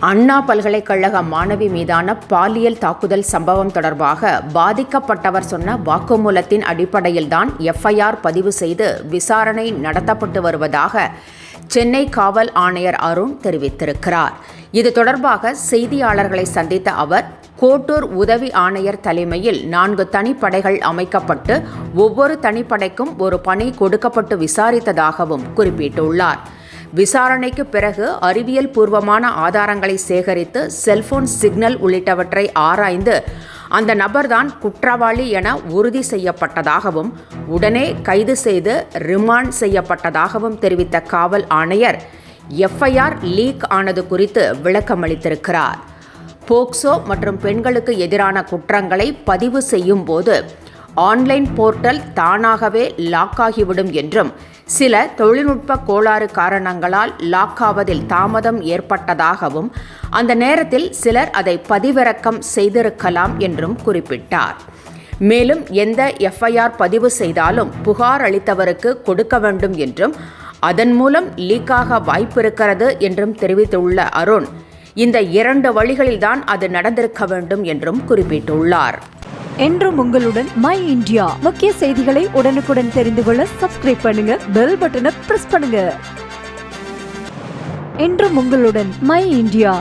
அண்ணா பல்கலைக்கழக மாணவி மீதான பாலியல் தாக்குதல் சம்பவம் தொடர்பாக பாதிக்கப்பட்டவர் சொன்ன வாக்குமூலத்தின் அடிப்படையில்தான் எஃப்ஐஆர் பதிவு செய்து விசாரணை நடத்தப்பட்டு வருவதாக சென்னை காவல் ஆணையர் அருண் தெரிவித்திருக்கிறார். இது தொடர்பாக செய்தியாளர்களை சந்தித்த அவர், கோட்டூர் உதவி ஆணையர் தலைமையில் 4 தனிப்படைகள் அமைக்கப்பட்டு ஒவ்வொரு தனிப்படைக்கும் ஒரு பணி கொடுக்கப்பட்டு விசாரித்ததாகவும் குறிப்பிட்டுள்ளார். விசாரணைக்கு பிறகு அறிவியல் பூர்வமான ஆதாரங்களை சேகரித்து செல்போன் சிக்னல் உள்ளிட்டவற்றை ஆராய்ந்து அந்த நபர்தான் குற்றவாளி என உறுதி செய்யப்பட்டதாகவும் உடனே கைது செய்து ரிமாண்ட் செய்யப்பட்டதாகவும் தெரிவித்த காவல் ஆணையர் எஃப்ஐஆர் லீக் ஆனது குறித்து விளக்கமளித்திருக்கிறார். போக்சோ மற்றும் பெண்களுக்கு எதிரான குற்றங்களை பதிவு செய்யும் போது ஆன்லைன் போர்ட்டல் தானாகவே லாக் ஆகிவிடும் என்றும், சில தொழில்நுட்ப கோளாறு காரணங்களால் லாக் ஆவதில் தாமதம் ஏற்பட்டதாகவும், அந்த நேரத்தில் சிலர் அதை பதிவிறக்கம் செய்திருக்கலாம் என்றும் குறிப்பிட்டார். மேலும் எந்த எஃப்ஐஆர் பதிவு செய்தாலும் புகார் அளித்தவருக்கு கொடுக்க வேண்டும் என்றும், அதன் மூலம் லீக்காக வாய்ப்பிருக்கிறது என்றும் தெரிவித்துள்ள அருண், இந்த 2 வழிகளில்தான் அது நடந்திருக்க வேண்டும் என்றும் குறிப்பிட்டுள்ளார். என்றும் உங்களுடன் மை இந்தியா. முக்கிய செய்திகளை உடனுக்குடன் தெரிந்து கொள்ள சப்ஸ்கிரைப் பண்ணுங்க, பெல் பட்டனை பிரஸ் பண்ணுங்க. என்றும் உங்களுடன் மை இந்தியா.